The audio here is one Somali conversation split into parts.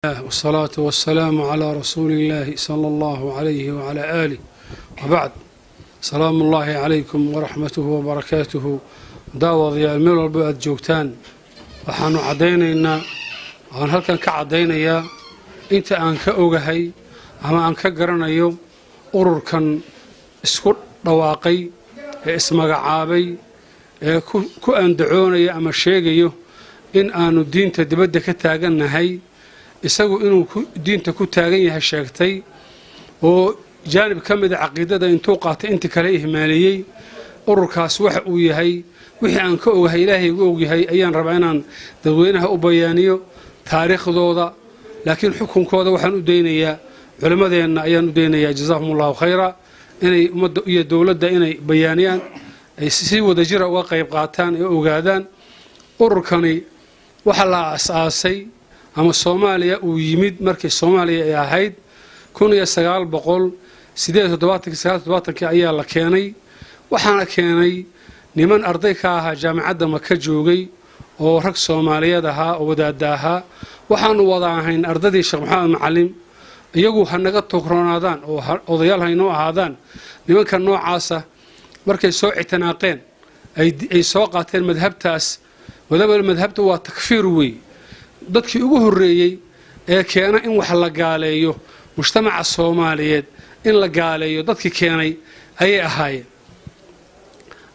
والصلاة والسلام على رسول الله صلى الله عليه وعلى آله وبعد. سلام الله عليكم ورحمته وبركاته. داود يا الميل والبعد جوكتان وحانو عدينينا وحان هلكن كعدينيا انت انك اوغهي اما انك قرانيو ururkan isku dhawaaqay ismagacaabay ku andacoonaya ama sheegayo in aanu diinta dibadda ka taaganahay isagu inuu diinta ku taagan yahay sheegtay oo jaanib kamid ah aqoonta intuu qaatay inta kale ihmaaliyay ururkaas waxa uu yahay wixii aan ka ogahay Ilaahay ugu ogyahay ayaan rabaa inaan dadweynaha u bayaaniyo taariikhdooda laakiin xukunkooda waxaan u deynayaa culimadeena ayaan u deynayaa jazakumullahu khayra inay umada iyo dawladda inay bayaaniyaan ay si wada jir uga qayb qaataan ee ogaadaan ururkani waxa la asaasay ama Soomaaliya uu yimid markii Soomaaliya ay ahayd 1978 ayaa la keenay waxaana keenay niman arday ka ah jaamacadda Maka joogay oo rag Soomaaliyeed ah oo wadaad ah waxaanu wada ahayn ardadii Sheekh Maxamed Macallim iyagu hanaga tookroonadaan oo odayaal hayno ahaadaan nimanka noocaas ah markay soo ictinaaqeen ay soo qaateen madhabtaas madhabta waa takfiir weey dadkii ugu horeeyay ee keena in wax la gaaleeyo mujtamaca Soomaaliyeed in la gaaleeyo dadkii keenay ayay ahaayeen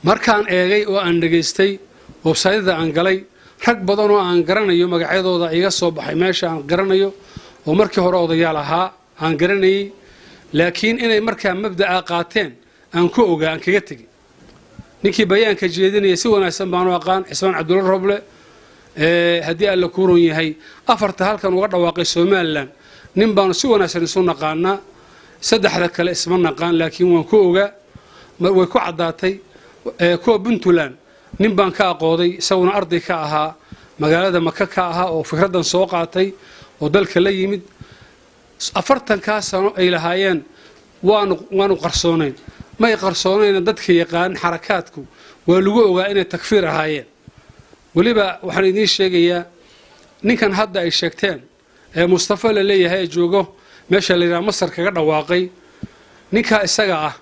markaan eegay oo aan dhageystay website-da aan galay rag badan oo aan garanayo magacyadooda iga soo baxay meesha aan garanayo oo markii hore odayaal ahaa aan garanayay laakiin inay markaa mabda'a qaateen aan ku ogaan kaga tagay ninkii bayaanka jeedinaya si wanaagsan baan u aqaan Xisbaan Cabdulla Roble hadii alla ku roon yahay afarta halkan uga dhawaaqay Soomaaliland nin baan si wanaagsan isu naqaana saddexda kale isma naqaan laakiin waan ku ogaa way ku cadaatay ko Puntland nin baan ka aqooday isaguna arday ka ahaa magaalada Maka ka ahaa oo fikradan soo qaatay oo dalka la yimid afartan ka sano ay lahaayeen waanu qarsoonayn may qarsoonayn dadka yaqaan xarakaadku waa lagu ogaa inay takfiir ahaayeen waliba waxaan idin sheegayaa ninkan hadda ay sheegteen ee Mustafa la leeyahay joogo meesha la yiraahdo Masar kaga dhawaaqay ninka isaga ah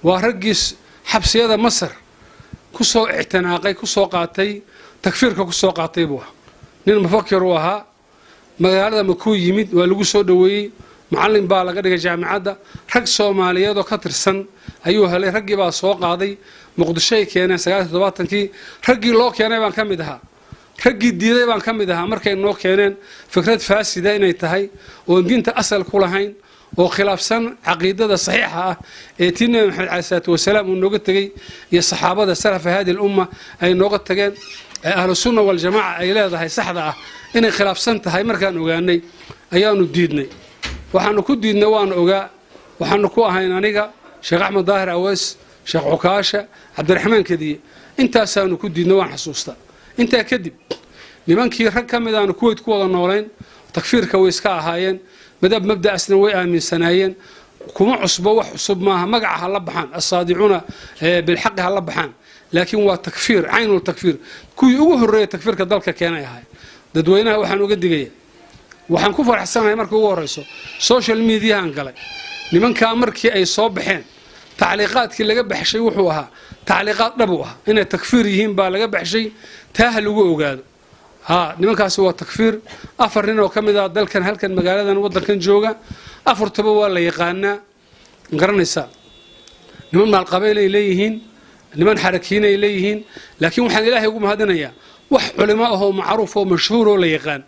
waa ragiis xabsiyada Masar ku soo ictinaaqay ku soo qaatay takfiirka ku soo qaatay buu nin mufakir u ahaa magaalada Makuu yimid waa lagu soo dhaweeyay macallin baa laga dhigay jaamacadda rag Soomaaliyeed oo ka tirsan ayuu helay ragii baa soo qaaday Muqdisho ay keeneen 79kii ragii loo keenay baan kamid ahaa ragii diiday baan kamid ahaa markay noo keeneen fikrad faasida inay tahay oo diinta asal ku lahayn oo khilaafsan aqoonta saxiixa ah ee Nabi Maxamed alayhi wasalaam uu nooga tagay iyo saxaabada salaf hadii umma ay nooga tageen ahlu sunna wal jamaa ay leedahay saxda ah inay khilaafsan tahay markaan ogaanay ayaanu diidnay waxaanu ku diidnay waan ogaa waxaanu ku ahayn aniga Sheekh Axmed Daahir Aways Sheekh Ukaasha Cabdiraxmaan Kadiye intaasaanu ku diidnay waan xasuustaa inta kadib nimankii rag kamid ah Kuwait ku wada nooleen takfiirka way iska ahaayeen mabda'asna way aaminsanaayeen kuma cusbo wax cusub maaha magaca la baxaan asaadiicuna bil xaq la baxaan laakiin waa takfiir aynul takfiir kuwii ugu horeeyay takfiirka dalka keenay ahay dadweynaha waxaan uga digaya waxaan ku faraxsanahay markii ugu horeyso social media aan galay nimanka markii ay soo baxeen taaliiqaadkii laga baxshay wuxuu ahaa taaliiqaad dhab u ah inay takfiir yihiin baa laga baxshay taa lagu ogaado nimankaas waa takfiir afar nin oo kamid ah dalkan halkan magaaladan wadankan jooga afartaba waa la yaqaanaa garanaysa niman maal qabeel ay leeyihiin niman xarakiin ay leeyihiin laakiin waxaan Ilaahay ugu mahadinayaa wax culimo ah oo macruuf oo mashhuur oo la yaqaan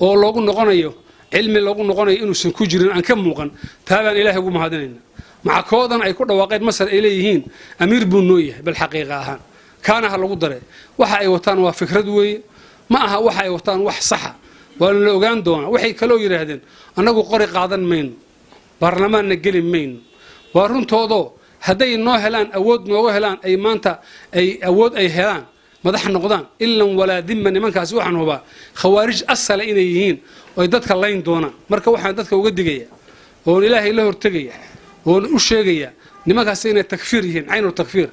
oo loogu noqonayo cilmi loogu noqonayo inuu san ku jirin aan ka muuqan taabaan Ilaahay ugu mahadinaynaa maca koodan ay ku dhawaaqeen Masar ay leeyihiin amiir buu noo yahay bal xaqiiqa ahaan kaana lagu daray waxa ay wataan waa fikrad weeye ma aha waxa ay wataan wax sax ah waa la ogaan doonaa waxay kale yiraahdeen anagu qori qaadan mayno baarlamaanna gali mayno waa runtoodo haday noo helaan awood nooga helaan ay maanta ay awood ay helaan madax noqdaan illan wala dimma nimankaas waxaan hubaa khawaarij asal inay yihiin oo dadka layn doona marka waxaan dadka uga digaya oo Ilaahay la hortagaya oo u sheegaya nimankaas inay takfiir yihiin caynu takfiir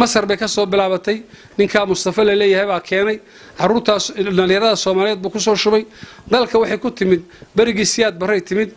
masar bay ka soo bilaabatay ninka mustafa la leeyahay baa keenay caruurtaas dhalinyarada Soomaaliyeed buu ku soo shubay dalka waxay ku timid barigii siyaad baray timid